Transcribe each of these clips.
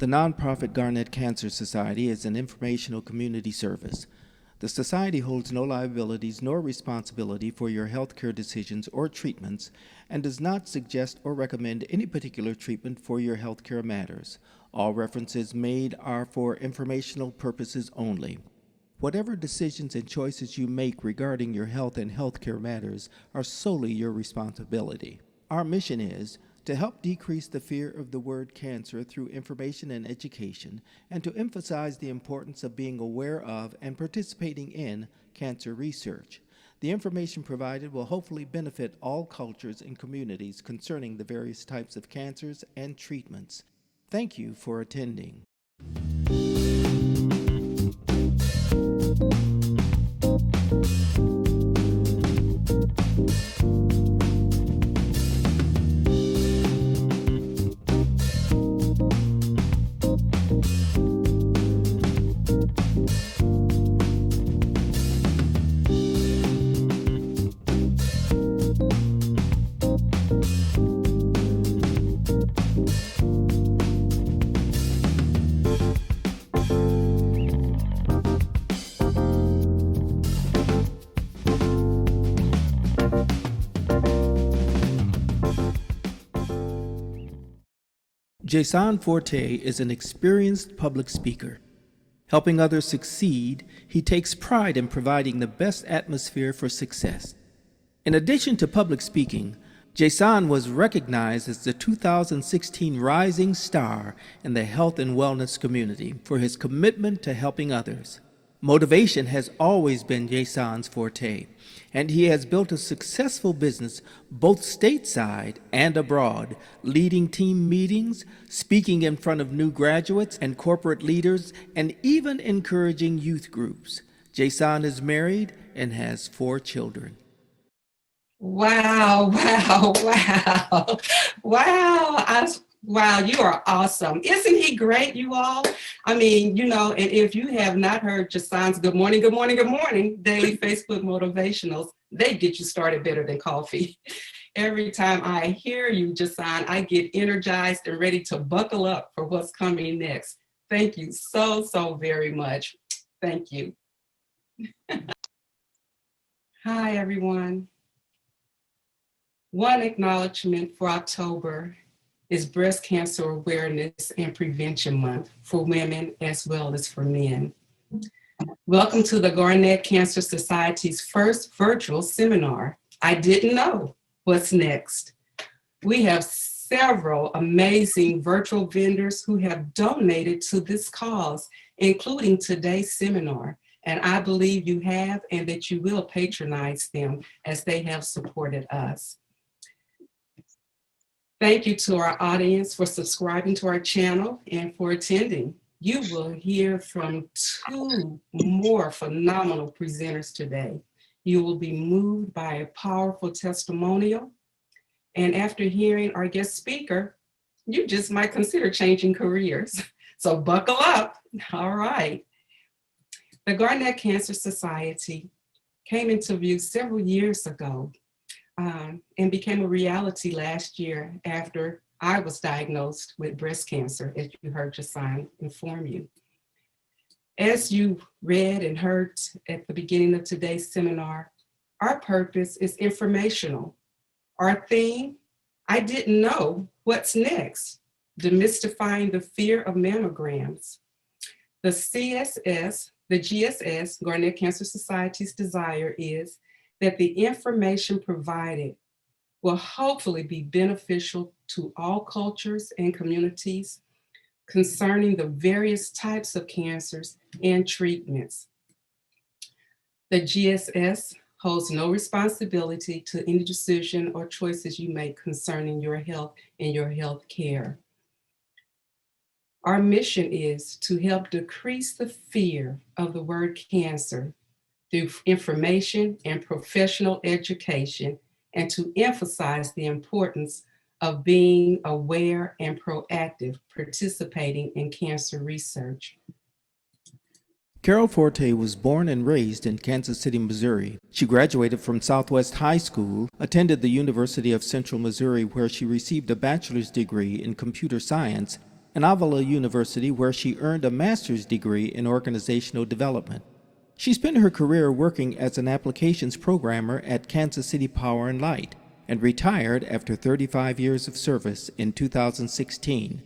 The nonprofit Garnett Cancer Society is an informational community service. The society holds no liabilities nor responsibility for your healthcare decisions or treatments and does not suggest or recommend any particular treatment for your healthcare matters. All references made are for informational purposes only. Whatever decisions and choices you make regarding your health and healthcare matters are solely your responsibility. Our mission is to help decrease the fear of the word cancer through information and education, and to emphasize the importance of being aware of and participating in cancer research. The information provided will hopefully benefit all cultures and communities concerning the various types of cancers and treatments. Thank you for attending. Ja'Son Forte is an experienced public speaker. Helping others succeed, he takes pride in providing the best atmosphere for success. In addition to public speaking, Ja'Son was recognized as the 2016 Rising Star in the health and wellness community for his commitment to helping others. Motivation has always been Ja'Son's forte, and he has built a successful business both stateside and abroad, leading team meetings, speaking in front of new graduates and corporate leaders, and even encouraging youth groups. Ja'Son is married and has 4 children. Wow, wow, wow, wow. Wow, you are awesome. Isn't he great, you all? I mean, you know, and if you have not heard Ja'Son's Good Morning, Good Morning, Good Morning daily Facebook motivationals, they get you started better than coffee. Every time I hear you, Ja'Son, I get energized and ready to buckle up for what's coming next. Thank you so, so very much. Thank you. Hi, everyone. One acknowledgement for October is Breast Cancer Awareness and Prevention Month for women as well as for men. Welcome to the Garnett Cancer Society's first virtual seminar. I didn't know what's next. We have several amazing virtual vendors who have donated to this cause, including today's seminar, and I believe you have and that you will patronize them as they have supported us. Thank you to our audience for subscribing to our channel and for attending. You will hear from 2 more phenomenal presenters today. You will be moved by a powerful testimonial. And after hearing our guest speaker, you just might consider changing careers. So buckle up. All right. The Garnett Cancer Society came into view several years ago. And became a reality last year after I was diagnosed with breast cancer, as you heard Ja'Son inform you. As you read and heard at the beginning of today's seminar, our purpose is informational. Our theme, I didn't know what's next, demystifying the fear of mammograms. The GSS, Garnett Cancer Society's desire is that the information provided will hopefully be beneficial to all cultures and communities concerning the various types of cancers and treatments. The GSS holds no responsibility to any decision or choices you make concerning your health and your health care. Our mission is to help decrease the fear of the word cancer through information and professional education, and to emphasize the importance of being aware and proactive, participating in cancer research. Carol Forte was born and raised in Kansas City, Missouri. She graduated from Southwest High School, attended the University of Central Missouri, where she received a bachelor's degree in computer science, and Avila University, where she earned a master's degree in organizational development. She spent her career working as an applications programmer at Kansas City Power and Light and retired after 35 years of service in 2016.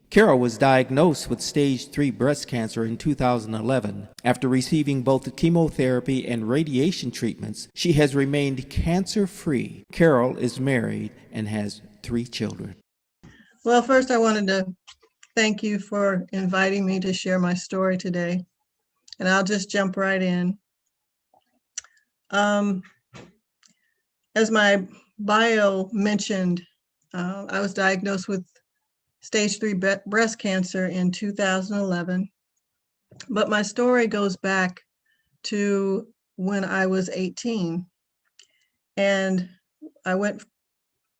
Carol was diagnosed with stage 3 breast cancer in 2011. After receiving both chemotherapy and radiation treatments, she has remained cancer-free. Carol is married and has 3 children. Well, first I wanted to thank you for inviting me to share my story today. And I'll just jump right in. As my bio mentioned, I was diagnosed with stage 3 breast cancer in 2011. But my story goes back to when I was 18. And I went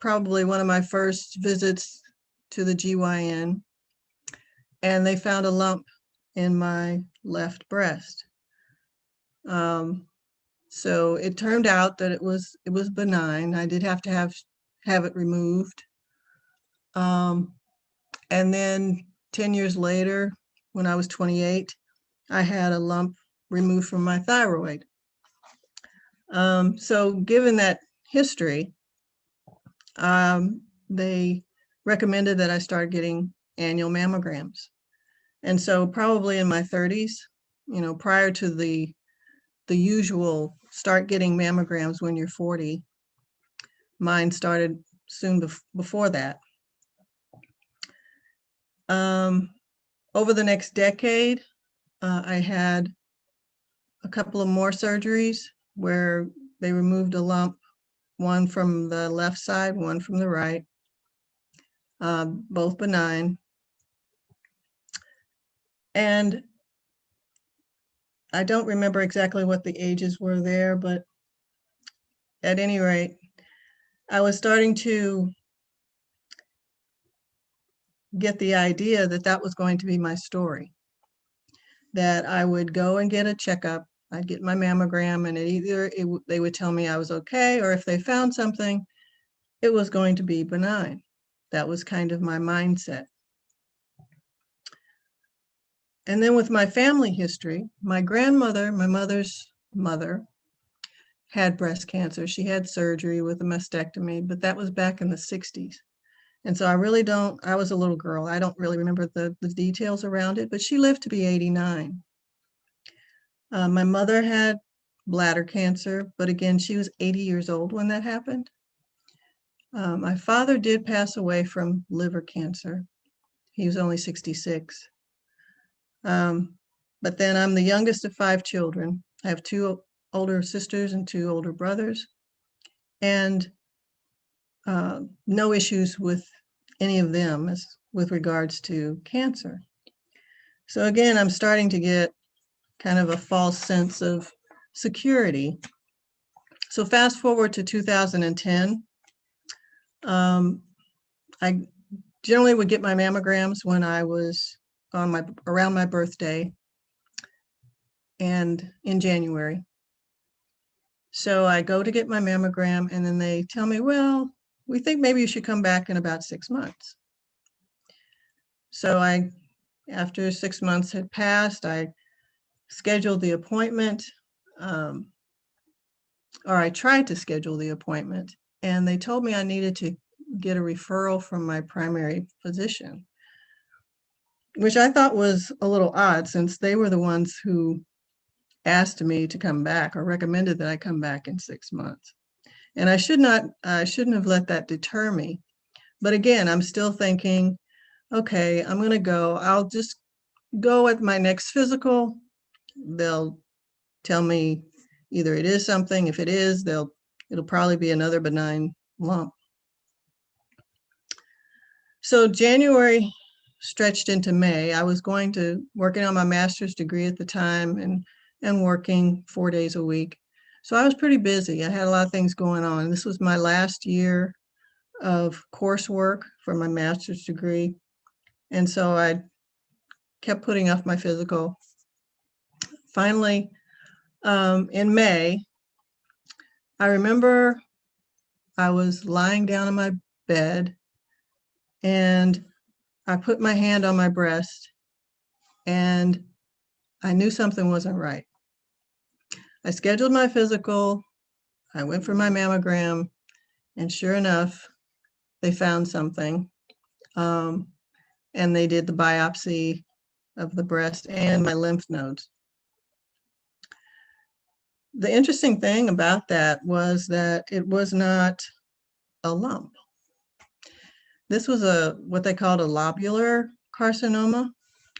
probably one of my first visits to the GYN, and they found a lump in my left breast. So it turned out that it was benign. I did have to have it removed. And then 10 years later, when I was 28, I had a lump removed from my thyroid. So given that history, they recommended that I start getting annual mammograms. And so probably in my 30s, prior to the usual start getting mammograms when you're 40, mine started soon before that. Over the next decade, I had a couple of more surgeries where they removed a lump, one from the left side, one from the right, both benign. And I don't remember exactly what the ages were there, but at any rate, I was starting to get the idea that that was going to be my story, that I would go and get a checkup. I'd get my mammogram, and they would tell me I was okay, or if they found something, it was going to be benign. That was kind of my mindset. And then with my family history, my grandmother, my mother's mother, had breast cancer. She had surgery with a mastectomy, but that was back in the 60s. And so I was a little girl. I don't really remember the details around it, but she lived to be 89. My mother had bladder cancer, but again, she was 80 years old when that happened. My father did pass away from liver cancer. He was only 66. But then I'm the youngest of 5 children. I have 2 older sisters and 2 older brothers, and no issues with any of them with regards to cancer. So again, I'm starting to get kind of a false sense of security. So fast forward to 2010. I generally would get my mammograms when I was around my birthday and in January. So I go to get my mammogram, and then they tell me, well, we think maybe you should come back in about 6 months. So after 6 months had passed, I scheduled the appointment, or I tried to schedule the appointment, and they told me I needed to get a referral from my primary physician, which I thought was a little odd, since they were the ones who asked me to come back or recommended that I come back in 6 months. And I shouldn't have let that deter me. But again, I'm still thinking, okay, I'm going to go. I'll just go at my next physical. They'll tell me either it is something. If it is, it'll probably be another benign lump. So January stretched into May. I was working on my master's degree at the time and working 4 days a week. So I was pretty busy. I had a lot of things going on. This was my last year of coursework for my master's degree. And so I kept putting off my physical. Finally, in May, I remember I was lying down in my bed, and I put my hand on my breast and I knew something wasn't right. I scheduled my physical, I went for my mammogram, and sure enough, they found something. And they did the biopsy of the breast and my lymph nodes. The interesting thing about that was that it was not a lump. This was what they called a lobular carcinoma,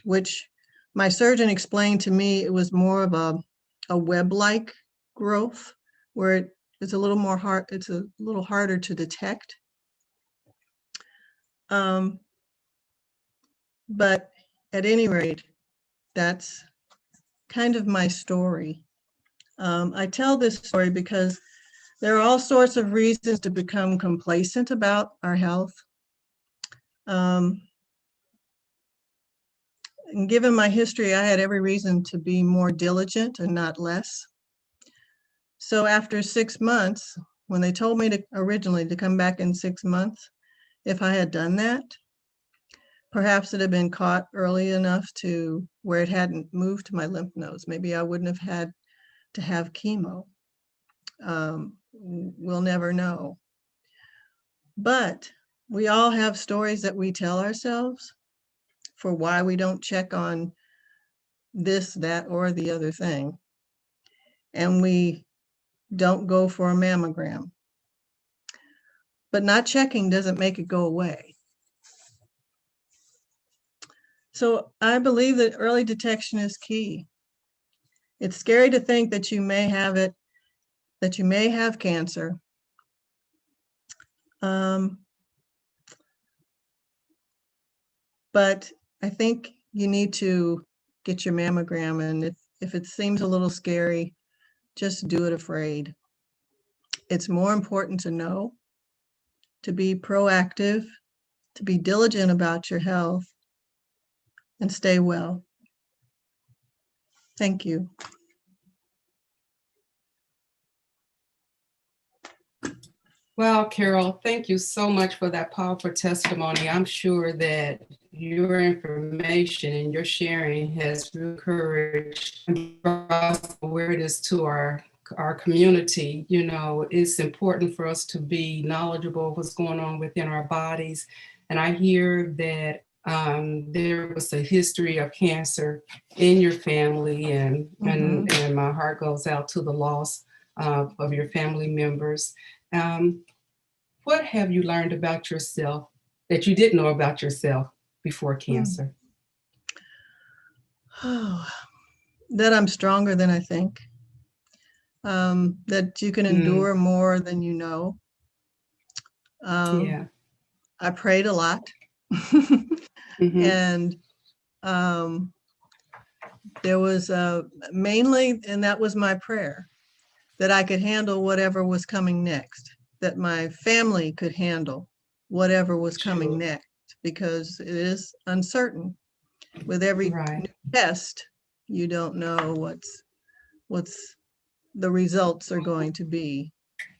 which my surgeon explained to me it was more of a web-like growth where it's a little more hard, it's a little harder to detect. But at any rate, that's kind of my story. I tell this story because there are all sorts of reasons to become complacent about our health. And given my history, I had every reason to be more diligent and not less. So after 6 months, when they told me originally to come back in 6 months, if I had done that, perhaps it had been caught early enough to where it hadn't moved to my lymph nodes. Maybe I wouldn't have had to have chemo. We'll never know. But we all have stories that we tell ourselves for why we don't check on this, that, or the other thing. And we don't go for a mammogram. But not checking doesn't make it go away. So I believe that early detection is key. It's scary to think that you may have it, that you may have cancer. But I think you need to get your mammogram, and if it seems a little scary, just do it afraid. It's more important to know, to be proactive, to be diligent about your health, and stay well. Thank you. Well, Carol, thank you so much for that powerful testimony. I'm sure that your information and your sharing has encouraged and brought awareness to our community. You know, it's important for us to be knowledgeable of what's going on within our bodies. And I hear that there was a history of cancer in your family, and my heart goes out to the loss of your family members. What have you learned about yourself that you didn't know about yourself before cancer? Oh, that I'm stronger than I think. That you can endure more than you know. Yeah. I prayed a lot. And there was mainly, and that was my prayer, that I could handle whatever was coming next, that my family could handle whatever was coming next, because it is uncertain. With every new test, you don't know what's the results are going to be.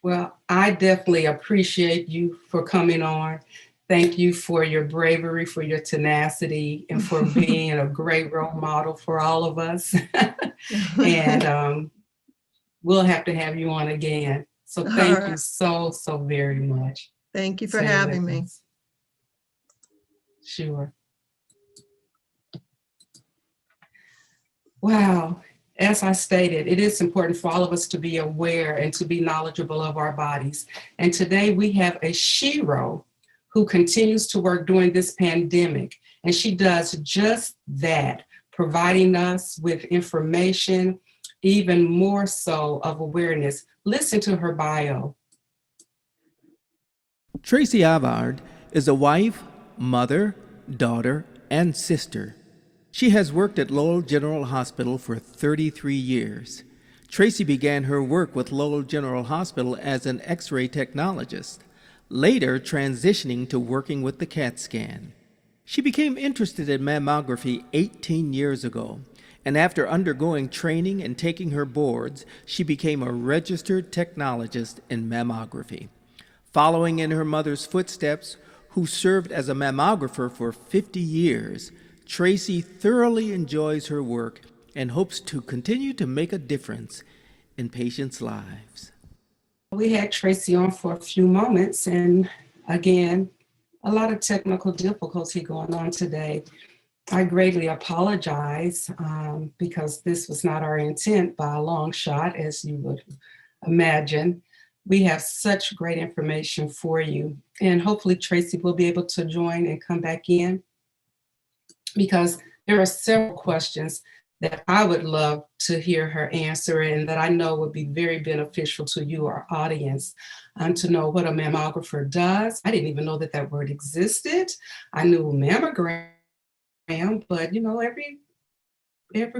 Well, I definitely appreciate you for coming on. Thank you for your bravery, for your tenacity, and for being a great role model for all of us. And we'll have to have you on again. So thank you so very much. Thank you for having me. Sure. Wow. As I stated, it is important for all of us to be aware and to be knowledgeable of our bodies. And today we have a shero who continues to work during this pandemic. And she does just that, providing us with information, even more so of awareness. Listen to her bio. Tracy Avard is a wife, mother, daughter, and sister. She has worked at Lowell General Hospital for 33 years. Tracy began her work with Lowell General Hospital as an X-ray technologist, later transitioning to working with the CAT scan. She became interested in mammography 18 years ago, and after undergoing training and taking her boards, she became a registered technologist in mammography. Following in her mother's footsteps, Who served as a mammographer for 50 years, Tracy thoroughly enjoys her work and hopes to continue to make a difference in patients' lives. We had Tracy on for a few moments, and again, a lot of technical difficulty going on today. I greatly apologize because this was not our intent by a long shot, as you would imagine. We have such great information for you, and hopefully Tracy will be able to join and come back in, because there are several questions that I would love to hear her answer and that I know would be very beneficial to you, our audience, to know what a mammographer does. I didn't even know that that word existed. I knew mammogram, but you know, every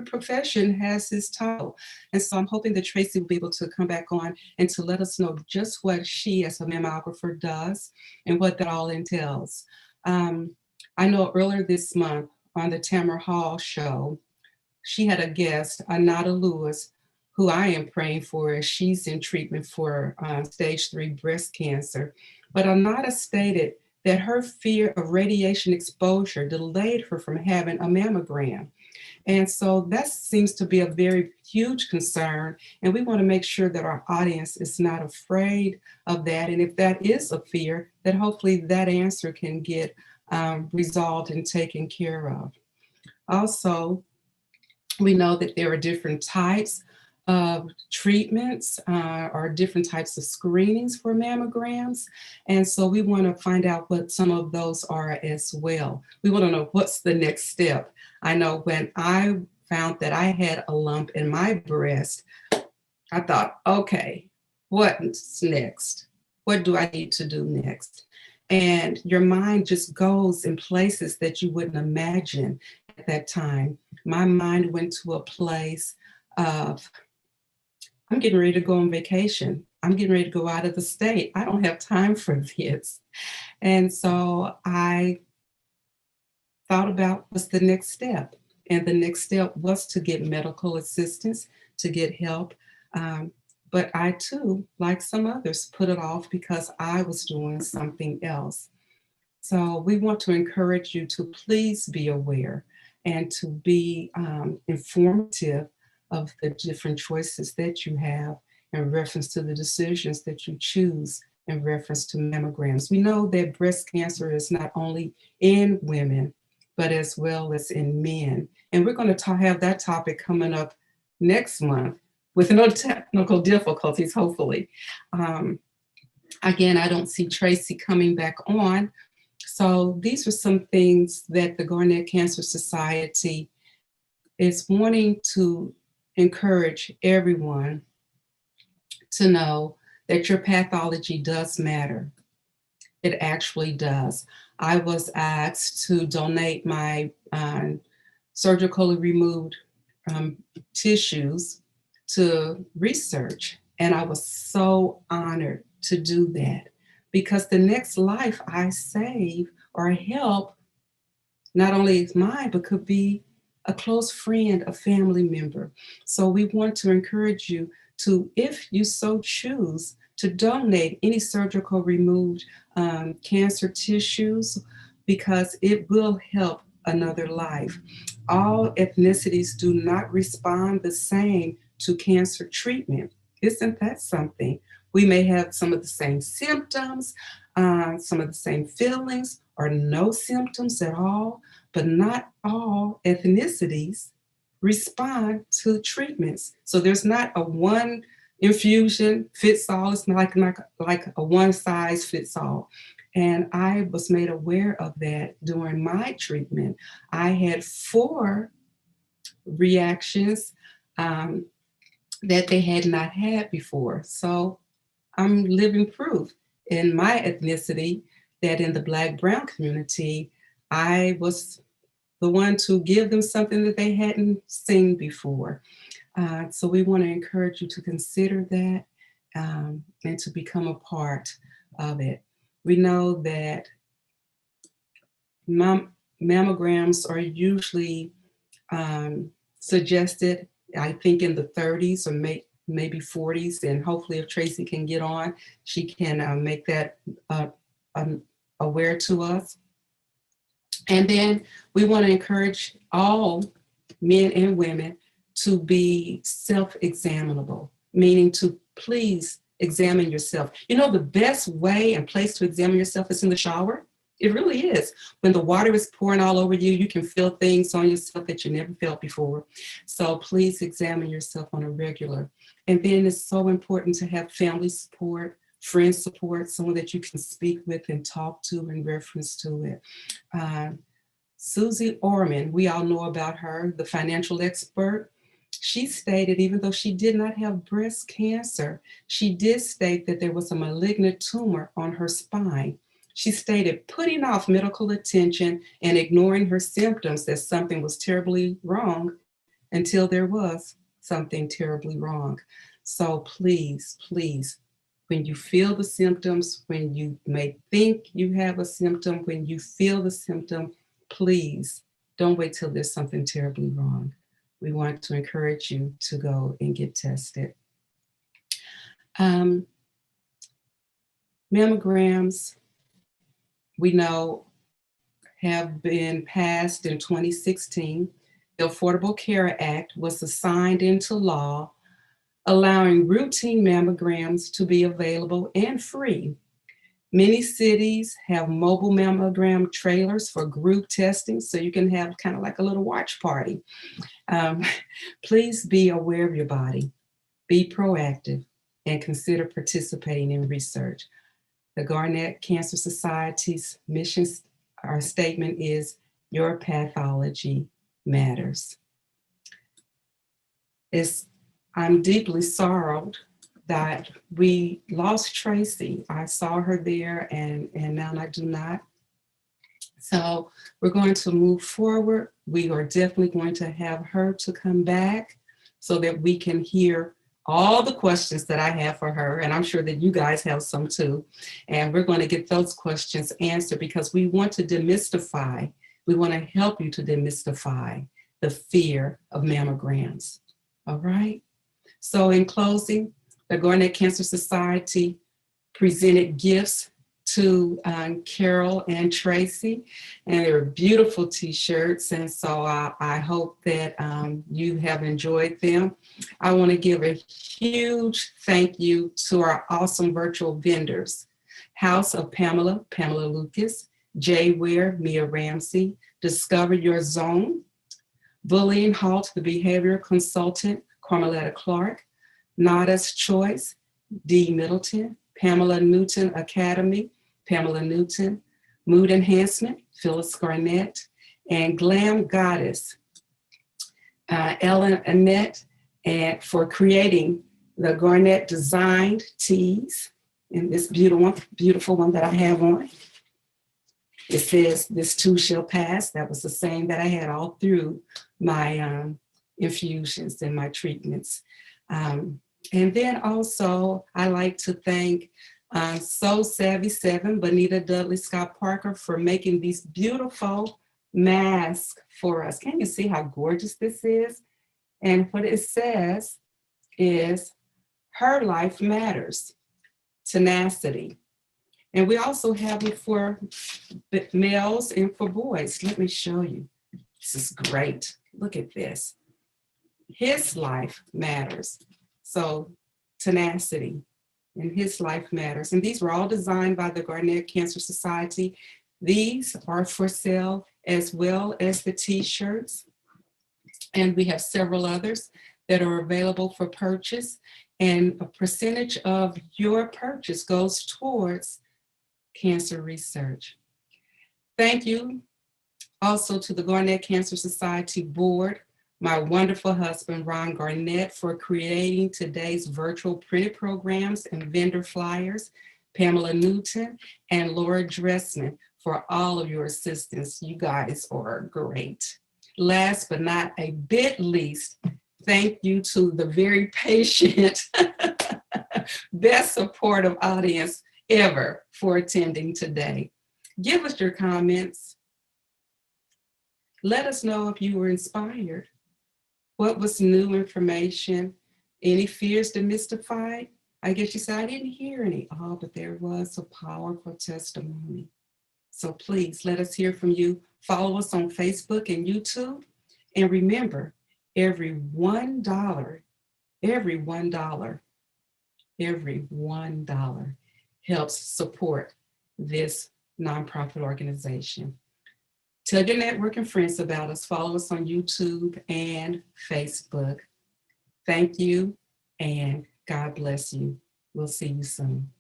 profession has its title. And so I'm hoping that Tracy will be able to come back on and to let us know just what she as a mammographer does and what that all entails. I know earlier this month on the Tamara Hall show, she had a guest, Anada Lewis, who I am praying for as she's in treatment for stage 3 breast cancer. But Anada stated that her fear of radiation exposure delayed her from having a mammogram. And so that seems to be a very huge concern. And we want to make sure that our audience is not afraid of that. And if that is a fear, that hopefully that answer can get resolved and taken care of. Also, we know that there are different types of treatments or different types of screenings for mammograms. And so we want to find out what some of those are as well. We want to know what's the next step. I know when I found that I had a lump in my breast, I thought, okay, what's next? What do I need to do next? And your mind just goes in places that you wouldn't imagine at that time. My mind went to a place of, I'm getting ready to go on vacation. I'm getting ready to go out of the state. I don't have time for this. And so I thought about what's the next step. And the next step was to get medical assistance, to get help. But I too, like some others, put it off because I was doing something else. So we want to encourage you to please be aware and to be informative of the different choices that you have in reference to the decisions that you choose in reference to mammograms. We know that breast cancer is not only in women, but as well as in men. And we're going to have that topic coming up next month with no technical difficulties, hopefully. Again, I don't see Tracy coming back on. So these are some things that the Garnett Cancer Society is wanting to encourage everyone to know that your pathology does matter. It actually does. I was asked to donate my surgically removed tissues to research, and I was so honored to do that, because the next life I save or help not only is mine, but could be a close friend, a family member. So we want to encourage you to, if you so choose, to donate any surgical removed cancer tissues, because it will help another life. All ethnicities do not respond the same to cancer treatment. Isn't that something? We may have some of the same symptoms, some of the same feelings, or no symptoms at all, but not all ethnicities respond to treatments. So there's not a one infusion fits all. It's not like a one size fits all. And I was made aware of that during my treatment. I had 4 reactions that they had not had before. So I'm living proof in my ethnicity that in the Black Brown community, I was the one to give them something that they hadn't seen before. So we want to encourage you to consider that and to become a part of it. We know that mammograms are usually suggested, I think, in the 30s or maybe 40s, and hopefully if Tracy can get on, she can make that aware to us. And then we want to encourage all men and women to be self-examinable, meaning to please examine yourself. You know, the best way and place to examine yourself is in the shower. It really is. When the water is pouring all over you, you can feel things on yourself that you never felt before. So please examine yourself on a regular. And then it's so important to have family support, friend support, someone that you can speak with and talk to in reference to it. Susie Orman, we all know about her, the financial expert. She stated, even though she did not have breast cancer, she did state that there was a malignant tumor on her spine. She stated putting off medical attention and ignoring her symptoms that something was terribly wrong until there was something terribly wrong. So please, please, when you feel the symptoms, when you may think you have a symptom, when you feel the symptom, please don't wait till there's something terribly wrong. We want to encourage you to go and get tested. Mammograms, we know, have been passed in 2016. The Affordable Care Act was signed into law, allowing routine mammograms to be available and free. Many cities have mobile mammogram trailers for group testing, so you can have kind of like a little watch party. Please be aware of your body, be proactive, and consider participating in research. The Garnett Cancer Society's mission, our statement is, your pathology matters. I'm deeply sorrowed that we lost Tracy. I saw her there and now I do not. So we're going to move forward. We are definitely going to have her to come back so that we can hear all the questions that I have for her. And I'm sure that you guys have some too. And we're going to get those questions answered because we want to demystify. We want to help you to demystify the fear of mammograms. All right. So in closing, the Garnett Cancer Society presented gifts to Carol and Tracy, and they're beautiful t-shirts. And so I hope that you have enjoyed them. I want to give a huge thank you to our awesome virtual vendors, House of Pamela, Pamela Lucas, Jay Ware, Mia Ramsey, Discover Your Zone, Bullying Halt, the behavior consultant, Carmeletta Clark, Nada's Choice, Dee Middleton, Pamela Newton Academy, Pamela Newton, Mood Enhancement, Phyllis Garnett, and Glam Goddess, Ellen Annette, and for creating the Garnett designed tees, and this beautiful one that I have on. It says, "This too shall pass." That was the saying that I had all through my infusions and my treatments. And then also, I like to thank So Savvy 7, Bonita Dudley Scott Parker, for making these beautiful masks for us. Can you see how gorgeous this is? And what it says is, her life matters, tenacity. And we also have it for males and for boys. Let me show you. This is great. Look at this. His life matters. So tenacity, and his life matters. And these were all designed by the Garnett Cancer Society. These are for sale as well as the t-shirts. And we have several others that are available for purchase. And a percentage of your purchase goes towards cancer research. Thank you also to the Garnett Cancer Society Board, my wonderful husband, Ron Garnett, for creating today's virtual printed programs and vendor flyers, Pamela Newton, and Laura Dressman for all of your assistance. You guys are great. Last but not a bit least, thank you to the very patient, best supportive audience ever for attending today. Give us your comments. Let us know if you were inspired. What was new information? Any fears demystified? I guess you said, I didn't hear any. Oh, but there was a powerful testimony. So please let us hear from you. Follow us on Facebook and YouTube. And remember, every $1 helps support this nonprofit organization. Tell your network and friends about us. Follow us on YouTube and Facebook. Thank you, and God bless you. We'll see you soon.